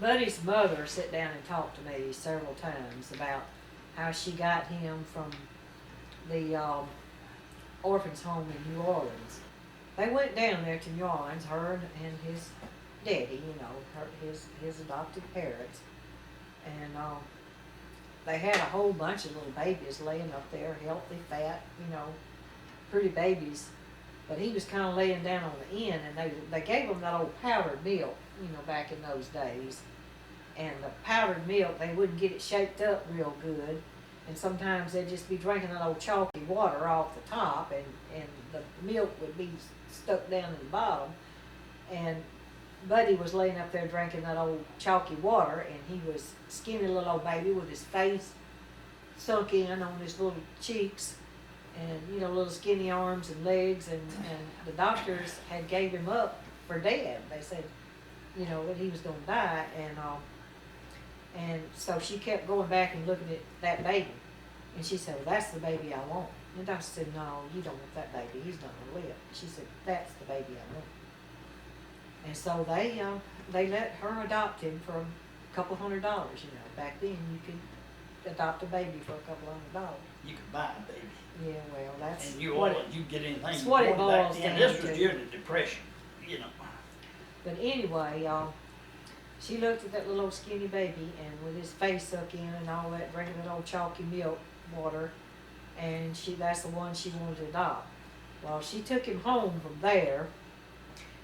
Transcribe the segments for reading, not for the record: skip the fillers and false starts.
Buddy's mother sat down and talked to me several times about how she got him from the orphans home in New Orleans. They went down there to New Orleans, her and his daddy, his adopted parents, and they had a whole bunch of little babies laying up there, healthy, fat, pretty babies. But he was kind of laying down on the end, and they gave him that old powdered milk, back in those days. And the powdered milk, they wouldn't get it shaped up real good, and sometimes they'd just be drinking that old chalky water off the top, and the milk would be stuck down in the bottom. And Buddy was laying up there drinking that old chalky water, and he was skinny little old baby with his face sunk in on his little cheeks, and little skinny arms and legs, and the doctors had gave him up for dead. They said, that he was going to die, and so she kept going back and looking at that baby, and she said, "Well, that's the baby I want." And the doctor said, "No, you don't want that baby. He's not going to live." She said, "That's the baby I want." And so they let her adopt him for a couple $100. Back then you could adopt a baby for a couple $100. You could buy a baby. Yeah, well, that's And you get anything that's you what it wanted back boils then. down This was to. during the Depression, But anyway, she looked at that little old skinny baby, and with his face sucked in and all that, drinking that old chalky milk water, and that's the one she wanted to adopt. Well, she took him home from there,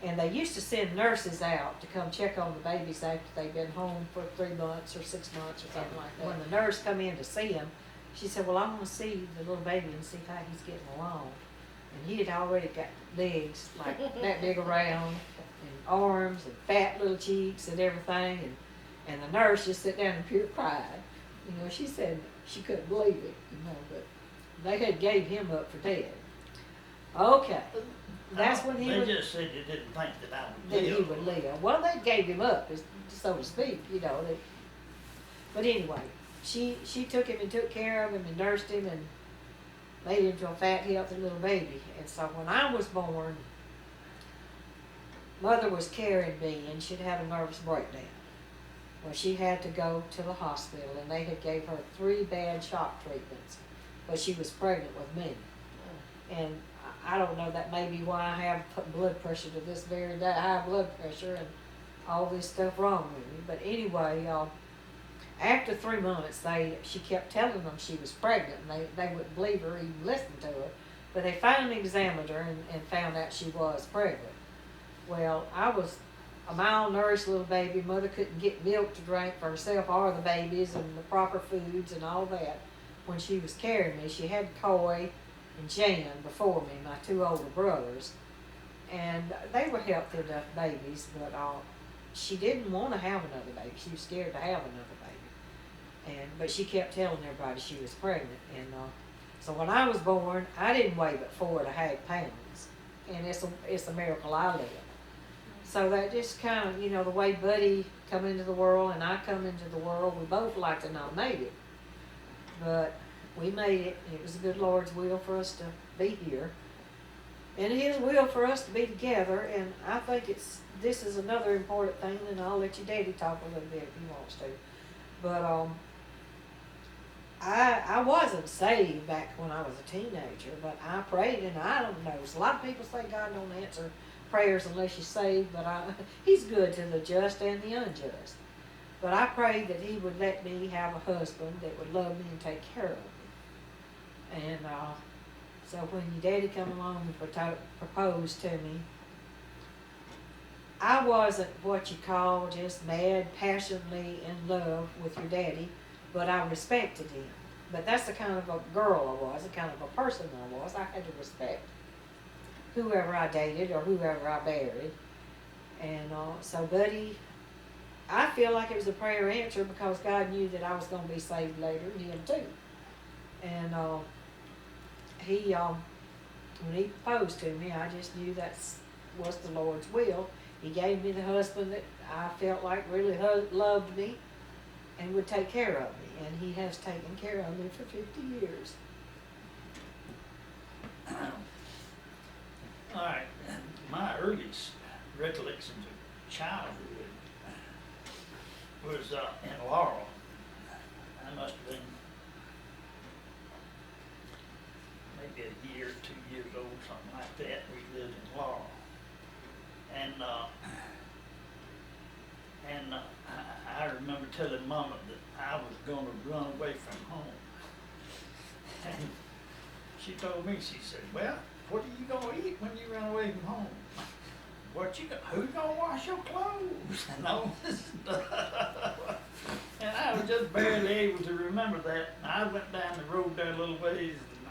and they used to send nurses out to come check on the babies after they'd been home for 3 months or 6 months or something like that. When the nurse come in to see him, she said, "Well, I want to see the little baby and see how he's getting along." And he had already got legs like that big around, and arms and fat little cheeks and everything, and the nurse just sat down and pure cried. She said she couldn't believe it, but they had gave him up for dead. Okay. That's when he They would, just said they didn't think that I would that live. he would live. Well, they gave him up, so to speak, But anyway, she took him and took care of him and nursed him and made him into a fat, healthy little baby. And so when I was born, Mother was carrying me, and she'd had a nervous breakdown. Well, she had to go to the hospital, and they had gave her 3 bad shock treatments, but she was pregnant with me. And I don't know, that may be why I have blood pressure to this very day, high blood pressure and all this stuff wrong with me. But anyway, after 3 months, she kept telling them she was pregnant, and they wouldn't believe her, even listen to her. But they finally examined her and found out she was pregnant. Well, I was a malnourished little baby. Mother couldn't get milk to drink for herself or the babies and the proper foods and all that. When she was carrying me, she had Coy and Jan before me, my 2 older brothers, and they were healthy enough babies, but she didn't want to have another baby. She was scared to have another baby, but she kept telling everybody she was pregnant. And so when I was born, I didn't weigh but 4.5 pounds, and it's a miracle I lived. So that just kind of, the way Buddy come into the world and I come into the world, we both like to not made it, but we made it. It was the good Lord's will for us to be here, and His will for us to be together. And I think this is another important thing, and I'll let your daddy talk a little bit if he wants to. But I wasn't saved back when I was a teenager, but I prayed, and I don't know. A lot of people say God don't answer prayers unless you're saved, but He's good to the just and the unjust. But I prayed that He would let me have a husband that would love me and take care of me. And so when your daddy come along and proposed to me, I wasn't what you call just mad, passionately in love with your daddy, but I respected him. But that's the kind of a girl I was, the kind of a person I was. I had to respect whoever I dated or whoever I married. And so Buddy, I feel like it was a prayer answer, because God knew that I was going to be saved later, and him too. And he, when he proposed to me, I just knew that was the Lord's will. He gave me the husband that I felt like really loved me and would take care of me, and he has taken care of me for 50 years. All right, my earliest recollections of childhood, was in Laurel. I must have been maybe a year, 2 years old, something like that. We lived in Laurel. And I remember telling Mama that I was gonna run away from home. And she told me, she said, well, what are you gonna eat when you run away from home? Who's gonna wash your clothes? And all this stuff. And I was just barely able to remember that. And I went down the road there a little ways, and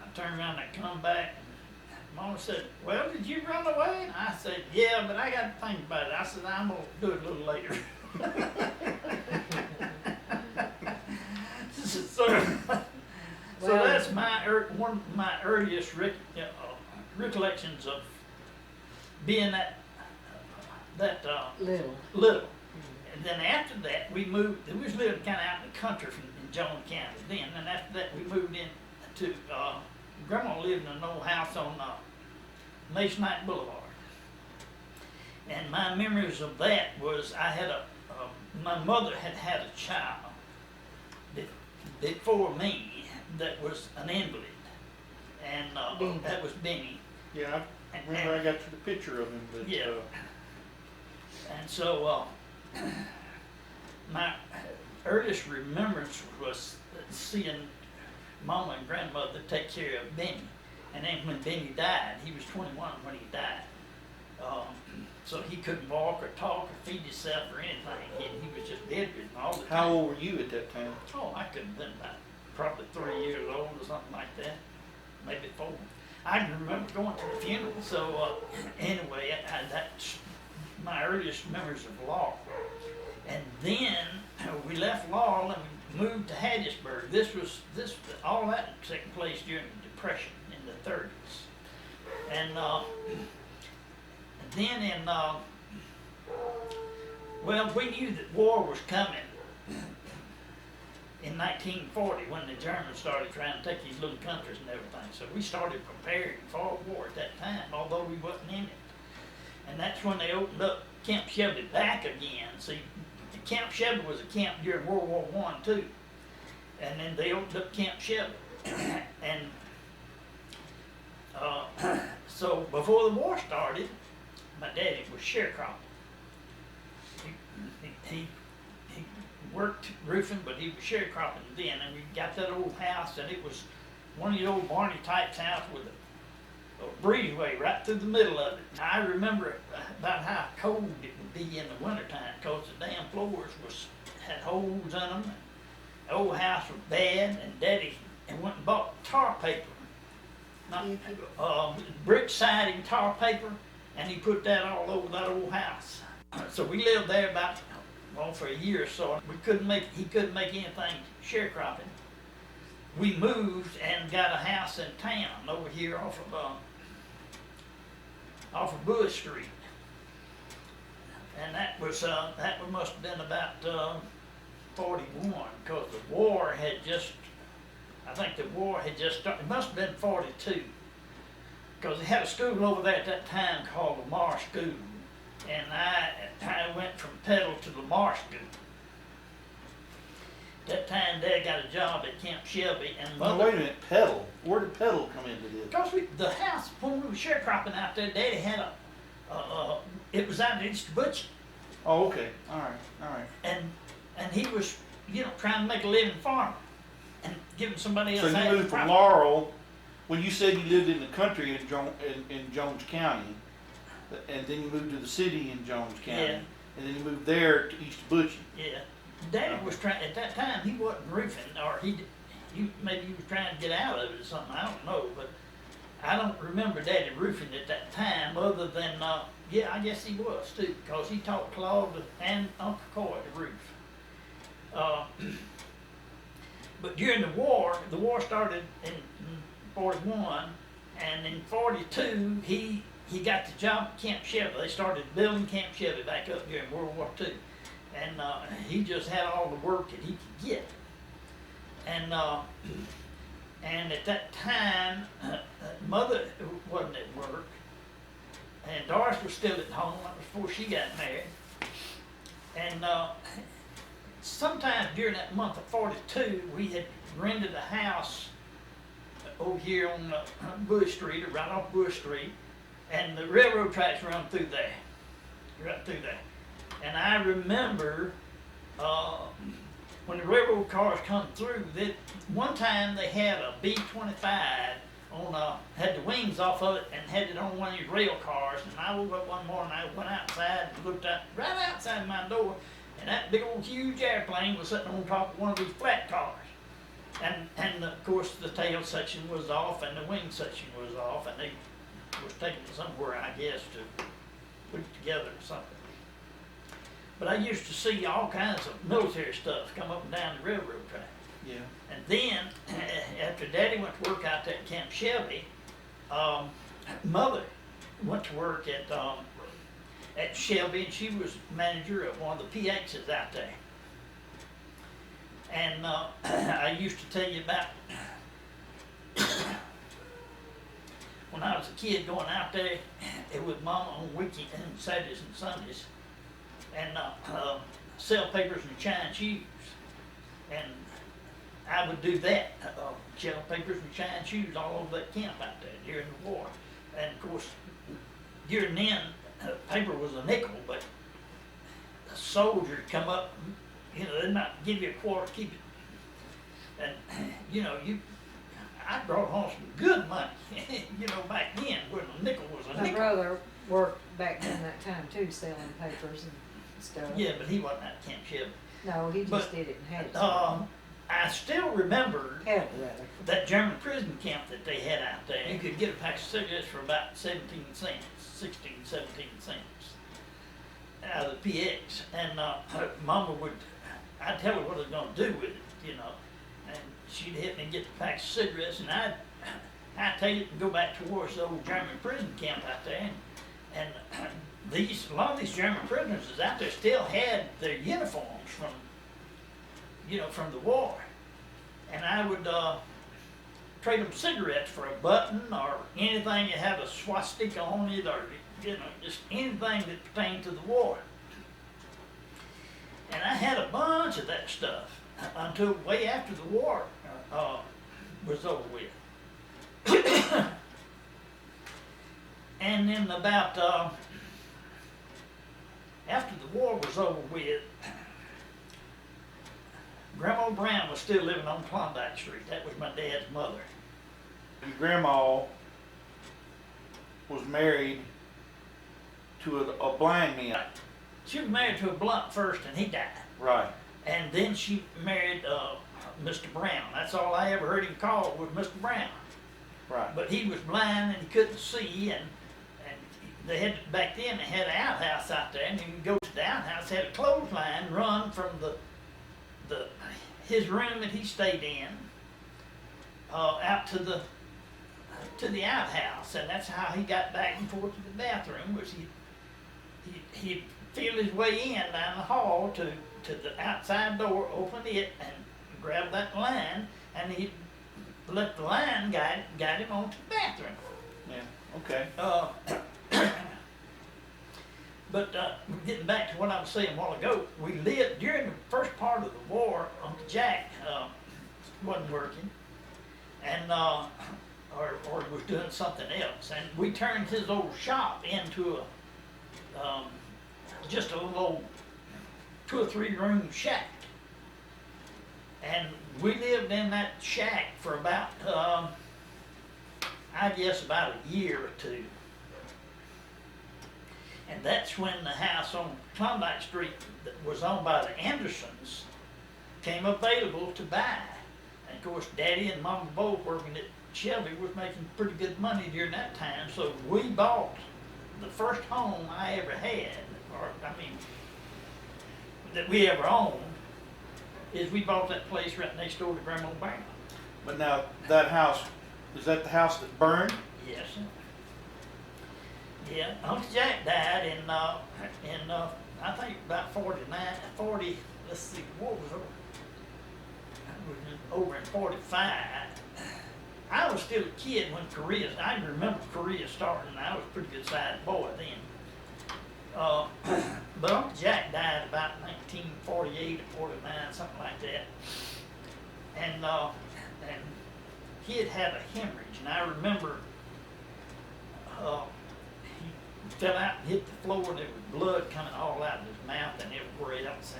I turned around and come back. And Mama said, well, did you run away? And I said, yeah, but I got to think about it. I said, I'm gonna do it a little later. So Well- that's one of my earliest recollections of being that Little. little. And then after that, we moved. We was living kind of out in the country in Jones County then. And after that, we moved in to Grandma lived in an old house on Masonite Boulevard. And my memories of that was I had my mother had a child before me that was an invalid, and Benny. that was Benny. Yeah, I remember I got you the picture of him, but, Yeah. And so my earliest remembrance was seeing Mama and Grandmother take care of Benny. And then when Benny died, he was 21 when he died. So he couldn't walk or talk or feed himself or anything. He was just bedridden all the time. how old were you at that time? Oh, I could have been about probably 3 years old or something like that, maybe 4. I can remember going to the funeral. So anyway, that's my earliest memories of Laurel. And then we left Laurel and we moved to Hattiesburg. All that took place during the Depression in the 30s. And then well, we knew that war was coming in 1940 when the Germans started trying to take these little countries and everything. So we started preparing for war at that time, although we wasn't in it. And that's when they opened up Camp Shelby back again. See, Camp Shelby was a camp during World War I too. And then they opened up Camp Shelby. And so before the war started, my daddy was sharecropping. He worked roofing, but he was sharecropping then, and we got that old house, and it was one of the old Barney types house with a breezeway right through the middle of it. And I remember about how cold it would be in the wintertime, because the damn floors had holes in them. And the old house was bad, and Daddy went and bought tar paper, not brick siding tar paper, and he put that all over that old house. So we lived there for a year or so. He couldn't make anything sharecropping. We moved and got a house in town over here off of Bush Street. And that must have been about 41, because the war had just started. It must have been 42, because they had a school over there at that time called Lamar School, and I went from Petal to Lamar School. That time Dad got a job at Camp Shelby, and Now, Mother. wait a minute, Petal. Where did Petal come into this? Because the house, when we were sharecropping out there, Daddy had it was out in East Butch, Oh, okay. All right. and he was, trying to make a living farming and giving somebody So else you half the moved from property. Laurel. When you said you lived in the country in Jones County, and then you moved to the city in Jones County, Yeah. and then you moved there to East Butchie. Yeah, Daddy was trying, at that time, he wasn't roofing, or maybe he was trying to get out of it or something, I don't know, but I don't remember Daddy roofing at that time, other than, yeah, I guess he was too, because he taught Claude and Uncle Coy to roof. But during the war started in 41, and in 42, he got the job at Camp Shelby. They started building Camp Shelby back up during World War II. And he just had all the work that he could get. And at that time, Mother wasn't at work, and Doris was still at home. That was before she got married. And sometime during that month of 42, we had rented a house over here on Bush Street, or right off Bush Street, and the railroad tracks run through there, right through there. And I remember when the railroad cars come through, that one time they had a B-25 on, had the wings off of it and had it on one of these rail cars. And I woke up one morning, I went outside and looked out, right outside my door, and that big old huge airplane was sitting on top of one of these flat cars. And of course the tail section was off and the wing section was off, and they was taking it somewhere, I guess, to put it together or something. But I used to see all kinds of military stuff come up and down the railroad track. Yeah. And then, after Daddy went to work out there at Camp Shelby, Mother went to work at Shelby, and she was manager of one of the PXs out there. And I used to tell you about when I was a kid going out there with Mama on weekends and Saturdays and Sundays, and sell papers and shine shoes. And I would do that, sell papers and shine shoes all over that camp out there during the war. And of course, during then, paper was a nickel, but a soldier come up, you know, they might give you a quarter, keep it. And, you know, I brought home some good money, you know, back then, when a nickel was a My nickel. brother worked back in that time too, selling papers and stuff. Yeah, but he wasn't at Camp Shelby. No, he just But, did it and had it. I still remember Had it rather. that German prison camp that they had out there. You could get a pack of cigarettes for about 17 cents, 16, 17 cents out of the PX. And Mama would, I'd tell her what I was going to do with it, you know. And she'd hit me and get the pack of cigarettes, and I'd take it and go back towards the old German prison camp out there. And a lot of these German prisoners is out there still had their uniforms from, you know, from the war. And I would trade them cigarettes for a button or anything that had a swastika on it, or, you know, just anything that pertained to the war. And I had a bunch of that stuff until way after the war was over with. And then about after the war was over with, Grandma Brown was still living on Klondike Street. That was my dad's mother. Your grandma was married to a blind man. She was married to a blunt first, and he died. Right. And then she married Mr. Brown. That's all I ever heard him called was Mr. Brown. Right. But he was blind and he couldn't see, and they had, back then they had an outhouse out there, and you could go to the outhouse, had a clothesline run from his room that he stayed in out to the outhouse, and that's how he got back and forth to the bathroom. Was he'd feel his way in down the hall to the outside door, open it, and grab that line, and he'd let the line guide him on to the bathroom. Yeah. Okay. But getting back to what I was saying a while ago, we lived during the first part of the war. Uncle Jack wasn't working, and or was doing something else, and we turned his old shop into a just a little old 2 or 3 room shack, and we lived in that shack for about I guess about a year or two. And that's when the house on Klondike Street that was owned by the Andersons came available to buy. And of course, Daddy and Mama both working at Shelby was making pretty good money during that time. So we bought the first home I ever had, or I mean, that we ever owned, is we bought that place right next door to Grandma Brown. But now that house, is that the house that burned? Yes, sir. Yeah, Uncle Jack died in I think about 40, let's see, what was over in 45. I was still a kid when I remember Korea starting, and I was a pretty good sized boy then. But Uncle Jack died about 1948 or 49, something like that. And he had a hemorrhage, and I remember he fell out and hit the floor, and there was blood coming all out of his mouth and everywhere else.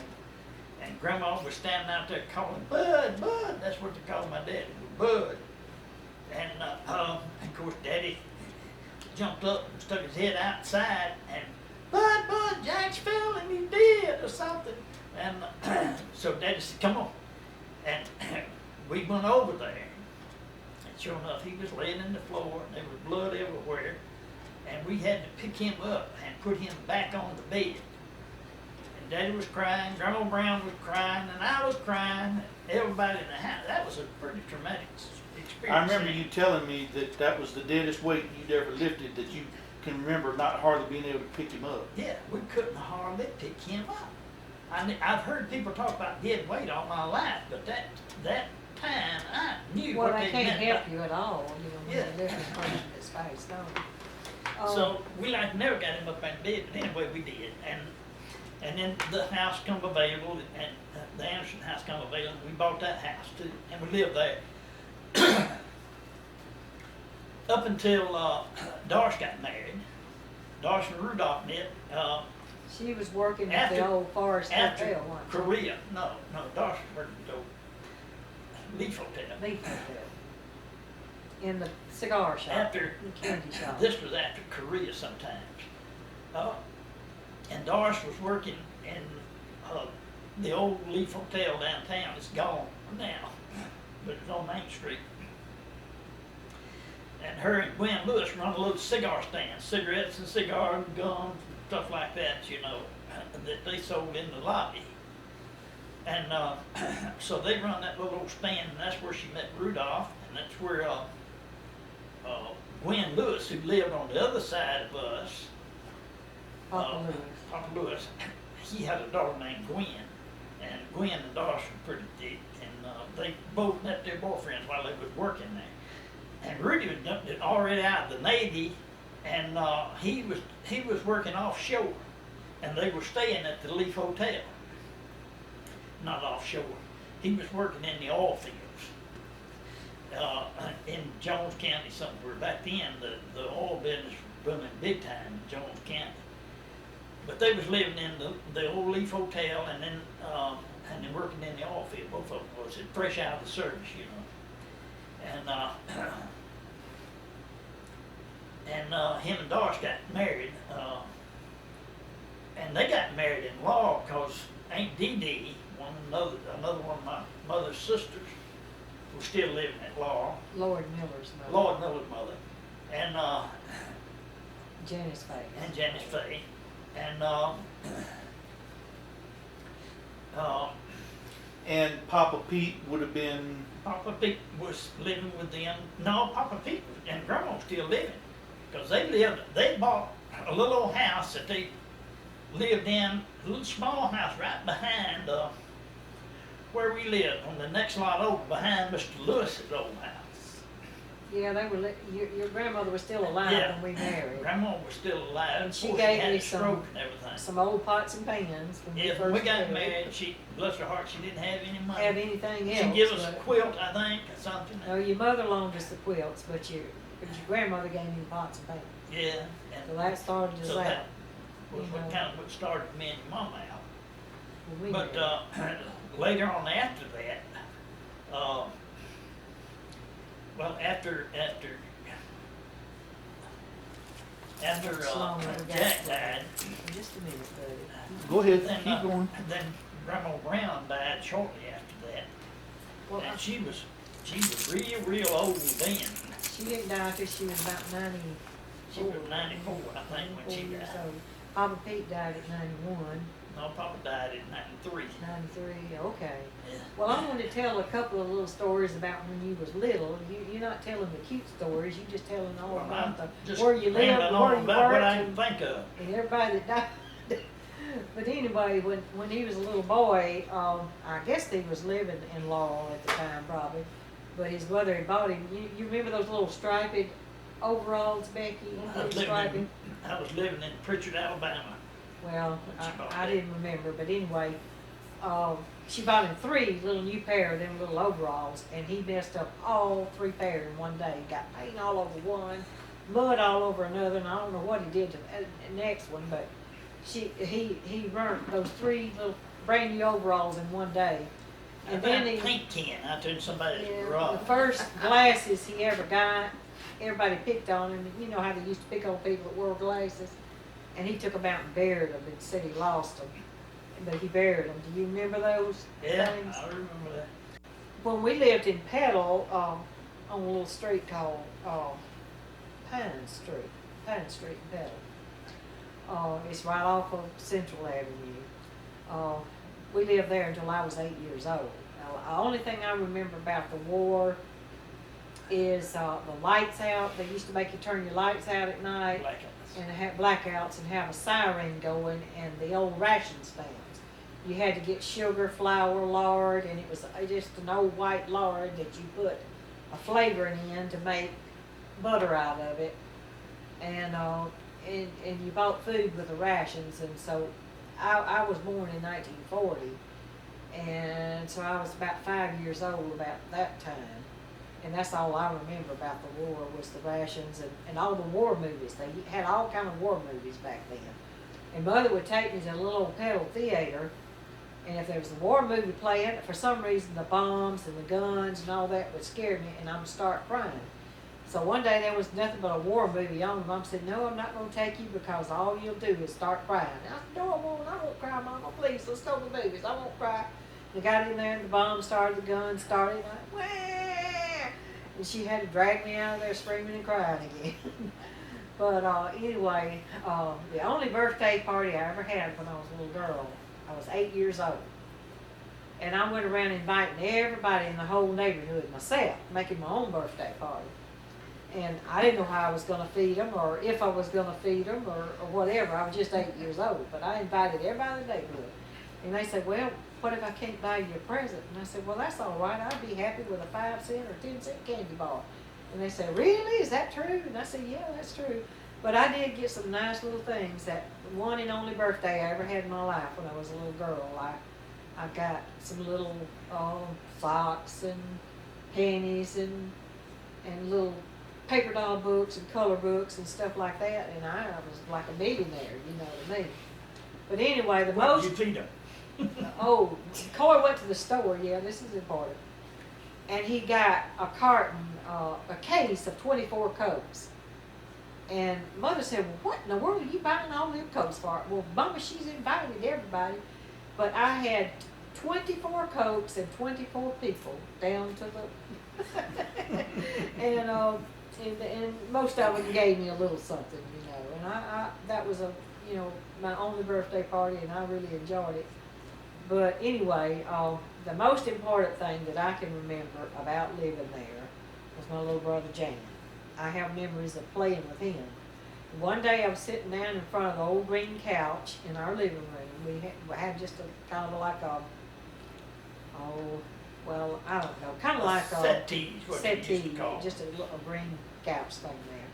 And Grandma was standing out there calling, Bud, Bud. That's what they called my daddy, Bud. And of course, Daddy jumped up and stuck his head outside and, Bud, Jack's fell and he's dead or something. And so Daddy said, come on. And we went over there. And sure enough, he was laying in the floor and there was blood everywhere. And we had to pick him up and put him back on the bed. And Daddy was crying, Grandma Brown was crying, and I was crying, everybody in the house. That was a pretty traumatic experience. I remember you telling me that that was the deadest weight you'd ever lifted, that you can remember not hardly being able to pick him up. Yeah, we couldn't hardly pick him up. I've heard people talk about dead weight all my life, but that time I knew Well, what they they can't meant. help you at all, you know, when Yeah. you're lifting a person that's face down. So we like never got him up in bed, but anyway we did. And then the house come available, and the Anderson house come available. We bought that house too, and we lived there. Up until Doris got married. Doris and Rudolph met She was working at after- the old Forest after Hotel once. Korea. No, Doris worked at the old Leaf Hotel. Leaf Hotel. In the cigar shop, After the candy shop. this was after Korea sometimes. And Doris was working in the old Leaf Hotel downtown. It's gone now, but it's on Main Street. And her and Gwen Lewis run a little cigar stand, cigarettes and cigars and gums and stuff like that, you know, that they sold in the lobby. And so they run that little old stand, and that's where she met Rudolph, and that's where Gwen Lewis, who lived on the other side of us, Papa Louis. Papa Lewis, he had a daughter named Gwen, and Gwen and Doris were pretty thick, and they both met their boyfriends while they was working there. And Rudy was already out of the Navy, and he was working offshore, and they were staying at the Leaf Hotel. Not offshore. He was working in the oil fields in Jones County somewhere. Back then, the oil business was booming big time in Jones County. But they was living in the old Leaf Hotel, and then working in the oil field. Both of them was fresh out of the service, you know. And him and Doris got married, and they got married in law because Aunt Dee Dee, another one of my mother's sisters, was still living at law. Lord Miller's mother. Lord Miller's mother, and Janice Faye. and Janice Faye, and And Papa Pete would have been, Papa Pete was living with them. No, Papa Pete and Grandma was still living, because they bought a little old house that they lived in, a little small house right behind where we lived, on the next lot over behind Mr. Lewis's old house. Yeah, they were, your grandmother was still alive Yeah. when we married. Grandma was still alive. And she Of course, gave had me a stroke and everything. Some old pots and pans when we Yeah, first when we got married, she, bless her heart, she didn't have any money. Have anything else. She gave us a but- quilt, I think, or something. No, your mother loaned us the quilts, but your grandmother gave me the pots and pans. Yeah, So and that started us so out. that was you what know. kind of what started me and your mom out. when we But married. later on after that, well, after Sloan, we got Jack to- died, Just a minute, buddy. go ahead, then, keep going. then Grandma Brown died shortly after that, Well, and she was real old then. she didn't die till she was about 90. She was 94, I think, when she 94 years died. old. Papa Pete died at 91, No, Papa died in '93. 93, okay. Yeah. Well, I want to tell a couple of little stories about when you was little. You're not telling the cute stories, you're just telling all Well, about I'm the, just where you lived, rambling and on where you about what worked, I can and, think of. and everybody that died. But anyway, when he was a little boy, I guess he was living in Laurel at the time probably, but his mother had bought him, you remember those little striped overalls, Becky? I was Little striped? living in Pritchard, Alabama. Well, She bought I that. didn't remember, but anyway, she bought him 3 little new pair of them little overalls, and he messed up all 3 pair in one day. Got paint all over one, mud all over another, and I don't know what he did to the next one, but he burnt those 3 little brand new overalls in one day. And I then found a he, paint can out there in somebody's yeah, garage. the first glasses he ever got, everybody picked on him. You know how they used to pick on people that wore glasses? And he took them out and buried them and said he lost them. But he buried them. Do you remember those Yeah, things? I remember that. When we lived in Petal, on a little street called Pine Street in Petal. It's right off of Central Avenue. We lived there until I was 8 years old. Now, the only thing I remember about the war is the lights out. They used to make you turn your lights out at night Blackouts. and have blackouts and have a siren going, and the old ration stands. You had to get sugar, flour, lard, and it was just an old white lard that you put a flavoring in to make butter out of it. And you bought food with the rations, and so I was born in 1940, and so I was about 5 years old about that time. And that's all I remember about the war was the rations and all the war movies. They had all kind of war movies back then. And Mother would take me to a little old Petal theater, and if there was a war movie playing, for some reason the bombs and the guns and all that would scare me, and I would start crying. So one day there was nothing but a war movie on, and Mom said, "No, I'm not going to take you because all you'll do is start crying." And I said, "No, I won't cry, Mama. Please, let's go to the movies. I won't cry." They got in there, and the bomb started, the gun started, and I went, "Wah!" And she had to drag me out of there screaming and crying again. But anyway, the only birthday party I ever had when I was a little girl, I was 8 years old. And I went around inviting everybody in the whole neighborhood myself, making my own birthday party. And I didn't know how I was going to feed them or if I was going to feed them or whatever. I was just 8 years old. But I invited everybody in the neighborhood. And they said, "Well, what if I can't buy you a present?" And I said, "Well, that's all right. I'd be happy with a 5-cent or 10-cent candy bar." And they said, "Really? Is that true?" And I said, "Yeah, that's true." But I did get some nice little things. That one and only birthday I ever had in my life when I was a little girl. I got some little socks and panties and little paper doll books and color books and stuff like that, and I was like a millionaire, you know what I mean. But anyway, the What most did you feed them? Coy went to the store. Yeah, this is important. And he got a carton, a case of 24 Cokes. And Mother said, "Well, what in the world are you buying all them Cokes for?" Well, Mama, she's invited everybody. But I had 24 Cokes and 24 people down to the... and most of them gave me a little something, you know. And I that was my only birthday party, and I really enjoyed it. But anyway, the most important thing that I can remember about living there was my little brother Jan. I have memories of playing with him. One day I was sitting down in front of the old green couch in our living room. We had just a kind of like I don't know, kind of like a Settee is what they used to settee, call. just a green couch thing there.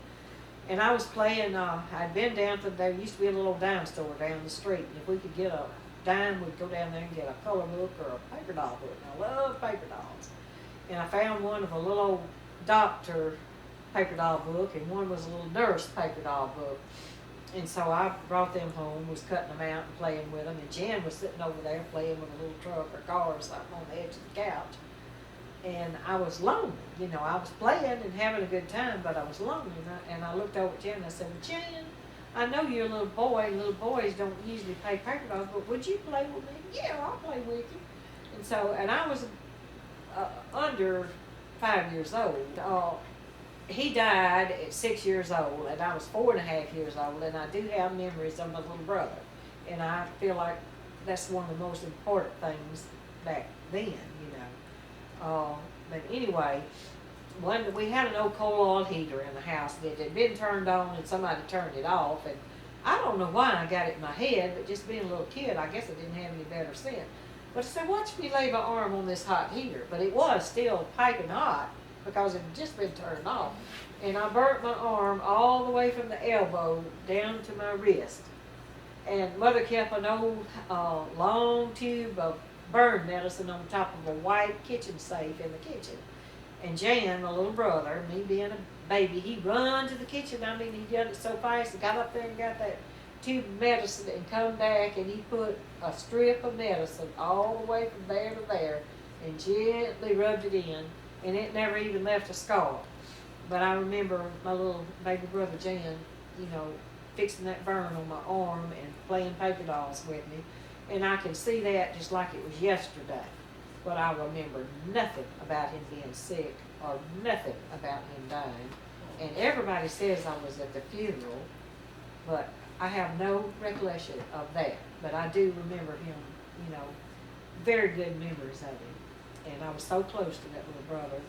And I was playing, I'd been down to, there used to be a little dime store down the street, and if we could get a dime, we'd go down there and get a color book or a paper doll book. And I love paper dolls. And I found one of a little old doctor paper doll book, and one was a little nurse paper doll book. And so I brought them home, was cutting them out and playing with them, and Jan was sitting over there playing with a little truck or car or something on the edge of the couch. And I was lonely, you know, I was playing and having a good time, but I was lonely. And I looked over at Jan and I said, "Well, Jan, I know you're a little boy, and little boys don't usually play paper dolls, but would you play with me?" "Yeah, I'll play with you." And so, and I was under 5 years old. He died at 6 years old, and I was 4.5 years old, and I do have memories of my little brother. And I feel like that's one of the most important things back then, you know. But anyway, we had an old coal oil heater in the house that had been turned on, and somebody turned it off. And I don't know why I got it in my head, but just being a little kid, I guess I didn't have any better sense. But I said, "Watch me lay my arm on this hot heater." But it was still piping hot, because it had just been turned off. And I burnt my arm all the way from the elbow down to my wrist. And mother kept an old, long tube of burn medicine on top of a white kitchen safe in the kitchen. And Jan, my little brother, me being a baby, he run to the kitchen. I mean, he did it so fast. He got up there and got that tube of medicine and come back, and he put a strip of medicine all the way from there to there and gently rubbed it in, and it never even left a scar. But I remember my little baby brother Jan, you know, fixing that burn on my arm and playing paper dolls with me, and I can see that just like it was yesterday. But I remember nothing about him being sick or nothing about him dying. And everybody says I was at the funeral, but I have no recollection of that. But I do remember him, you know, very good memories of him. And I was so close to that little brother.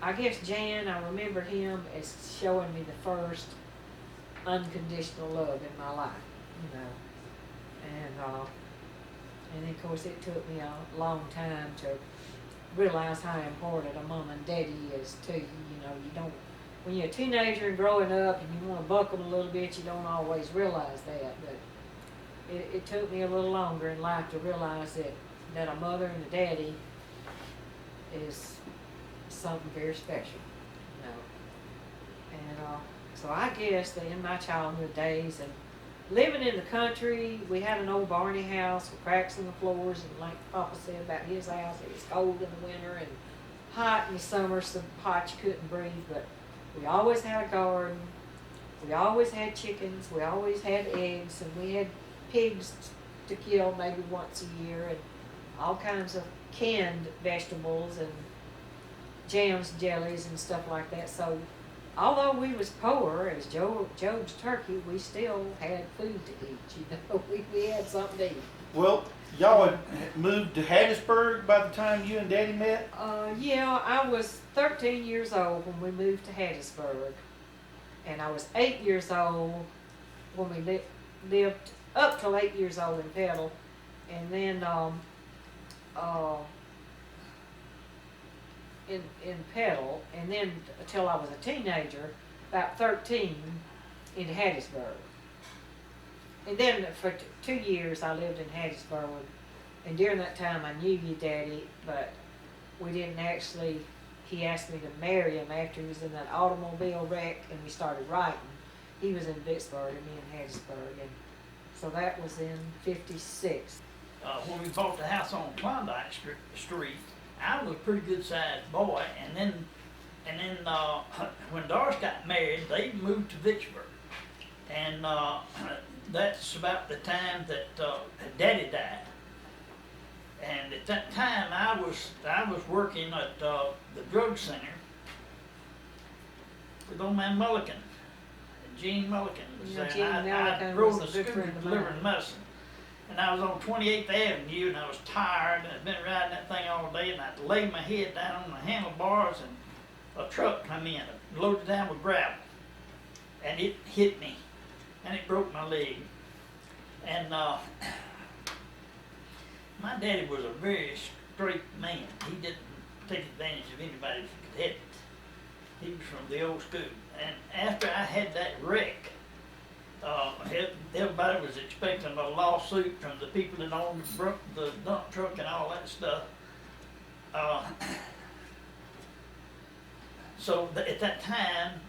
I guess Jan, I remember him as showing me the first unconditional love in my life, you know. And then, of course, it took me a long time to realize how important a mom and daddy is to you. You know, you don't, when you're a teenager and growing up and you want to buck them a little bit, you don't always realize that. But it took me a little longer in life to realize that a mother and a daddy is something very special, you know. And so I guess that in my childhood days and living in the country, we had an old Barney house with cracks in the floors, and like Papa said about his house, it was cold in the winter and hot in the summer, so hot you couldn't breathe. But we always had a garden, we always had chickens, we always had eggs, and we had pigs to kill maybe once a year, and all kinds of canned vegetables and jams, jellies, and stuff like that. So although we was poor as Job's turkey, we still had food to eat. You know, we had something to eat. Well, y'all had moved to Hattiesburg by the time you and Daddy met? Yeah, I was 13 years old when we moved to Hattiesburg, and I was 8 years old when we lived up till 8 years old in Petal, and then in Petal, and then until I was a teenager, about 13, in Hattiesburg. And then for 2 years I lived in Hattiesburg, and during that time I knew your daddy, but we didn't actually, he asked me to marry him after he was in that automobile wreck and we started writing. He was in Vicksburg and me in Hattiesburg, and so that was in 56. When we bought the house on Klondike Street, I was a pretty good sized boy, and then when Doris got married, they moved to Vicksburg, and that's about the time that Daddy died. And at that time, I was working at the drug center with old man Mulligan, Gene Mulligan was Yeah, there. Gene I Mulligan rode was the a good scooter friend of delivering mine. medicine. And I was on 28th Avenue, and I was tired, and I'd been riding that thing all day, and I'd laid my head down on the handlebars, and a truck come in, loaded down with gravel, and it hit me, and it broke my leg. And my daddy was a very straight man. He didn't take advantage of anybody who could hit it. He was from the old school. And after I had that wreck, everybody was expecting a lawsuit from the people that owned the dump truck and all that stuff. So at that time,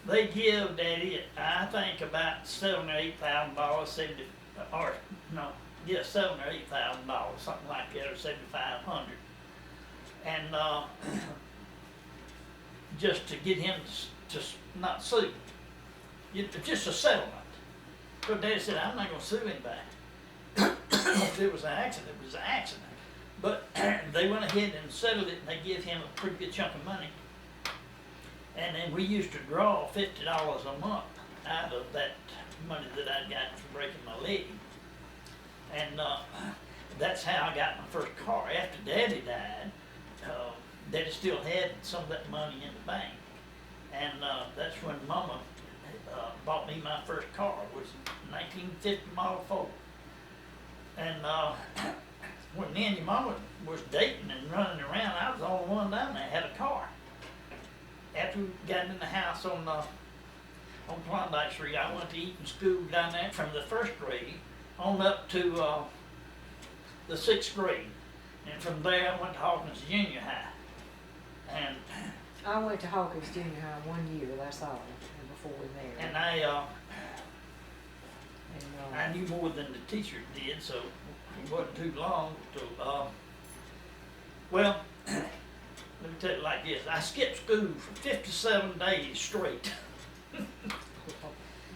they give Daddy, I think, about $7,000 or $8,000, $7,000 or $8,000, something like that, or $7,500, and just to get him to not sue, just a settlement. But Daddy said, "I'm not going to sue anybody. If it was an accident, it was an accident." But they went ahead and settled it, and they give him a pretty good chunk of money. And then we used to draw $50 a month out of that money that I got for breaking my leg. And that's how I got my first car. After Daddy died, Daddy still had some of that money in the bank. And that's when Mama bought me my first car. It was a 1950 Model Ford. And when me and your mama was dating and running around, I was the only one down there that had a car. After we got in the house on on Klondike Street. I went to Eaton School down there from the first grade on up to the sixth grade. And from there, I went to Hawkins Junior High. And I went to Hawkins Junior High 1 year, that's all, and before we married. and And, I knew more than the teacher did, so it wasn't too long till, well, let me tell you like this. I skipped school for 57 days straight.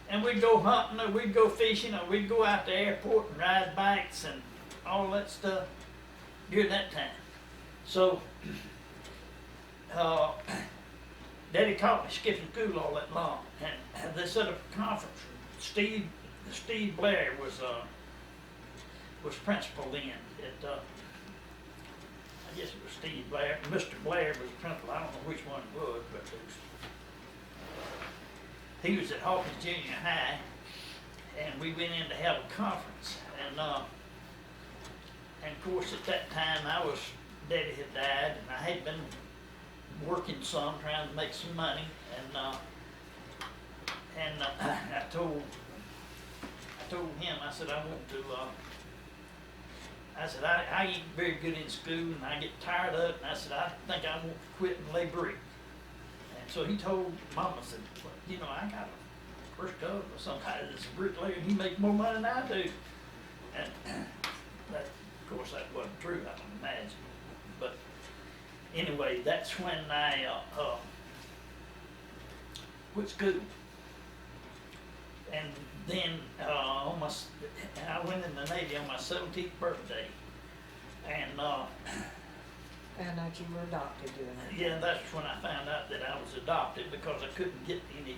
And we'd go hunting, or we'd go fishing, or we'd go out to the airport and ride bikes and all that stuff during that time. So, Daddy caught me skipping school all that long, and they set up a conference. Steve Blair was principal then. I guess it was Steve Blair. Mr. Blair was the principal. I don't know which one it was, but he was at Hawkins Junior High, and we went in to have a conference. And of course, at that time, Daddy had died, and I had been working some, trying to make some money, and I told him, I said, I ain't very good in school, and I get tired of it, and I said, I think I want to quit and lay brick. And so he told Mama, said, well, you know, I got a first cousin or somebody that's a bricklayer, and he makes more money than I do. And that, of course, that wasn't true, I can imagine. But anyway, that's when I quit school. And then I went in the Navy on my 17th birthday. And found out you were adopted during that. yeah, that's when I found out that I was adopted, because I couldn't get any,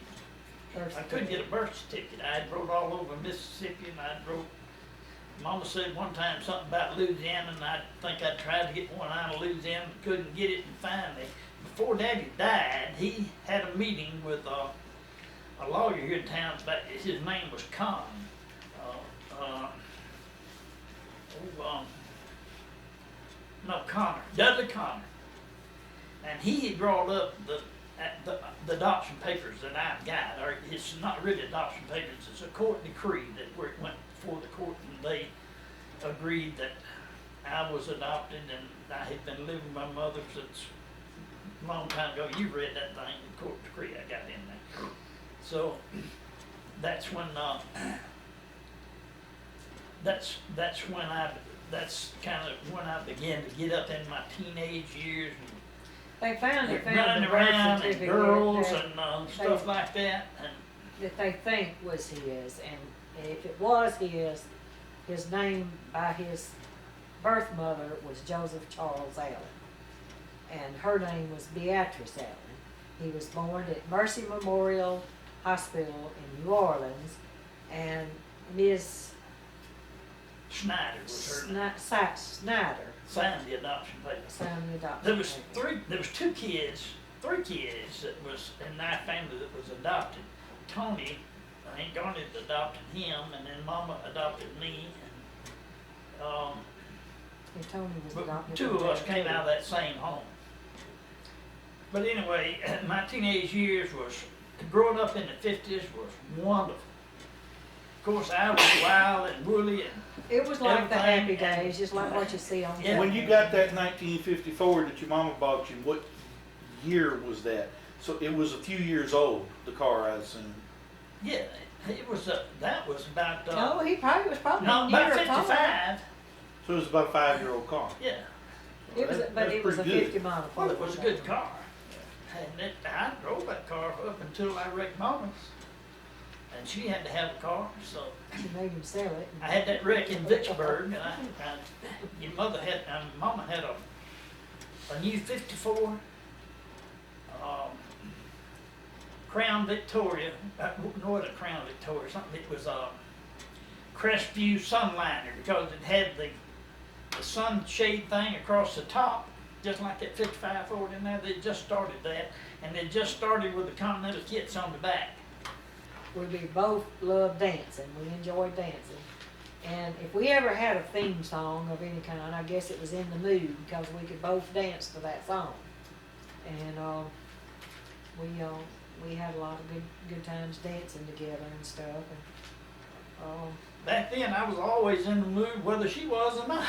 Birth I couldn't get a birth certificate. I had wrote all over Mississippi, and I wrote, Mama said one time something about Louisiana, and I think I tried to get one out of Louisiana, but couldn't get it, and finally, before Daddy died, he had a meeting with a lawyer here in town, but his name was Con. Connor, Dudley Connor. And he had brought up the adoption papers that I've got, or it's not really adoption papers, it's a court decree that where it went before the court, and they agreed that I was adopted, and I had been living with my mother since a long time ago. You read that thing, the court decree I got in there. So that's when that's kind of when I began to get up in my teenage years They found and the running birth around and certificate girls that, and stuff like that. And that they think was his, and if it was his name by his birth mother was Joseph Charles Allen, and her name was Beatrice Allen. He was born at Mercy Memorial Hospital in New Orleans, and Miss Schneider was her name. Snyder Signed the adoption papers. signed the adoption. There was papers. three kids that was in our family that was adopted. Tony, Aunt Garnet adopted him, and then Mama adopted me. And Tony was But adopted. two of from us there, came too. out of that same home. But anyway, my teenage years growing up in the 50s was wonderful. Of course, I was wild and woolly, and It was like the everything, happy and- days, just like what you see on. Yeah. When you got that 1954 that your mama bought you, what year was that? So it was a few years old, the car, I assume. yeah, it was that was about No, he probably was probably no, a about year taller. 55. So it was about a 5-year-old car. Yeah, It was, but That's it was a pretty good. 50-mile. well, it was a good car, and I drove that car up until I wrecked Mama's, and she had to have a car, so. She made him sell it. I had that wreck in Vicksburg, and your Mama had a new '54 Crown Victoria, no, it a Crown Victoria, something. It was a Crestview Sunliner, because it had the sunshade thing across the top, just like that '55 Ford in there. They just started that, and they just started with the Continental kits on the back. We both loved dancing. We enjoyed dancing. And if we ever had a theme song of any kind, I guess it was In the Mood, because we could both dance to that song. And we had a lot of good times dancing together and stuff, and, Back then, I was always in the mood whether she was or not.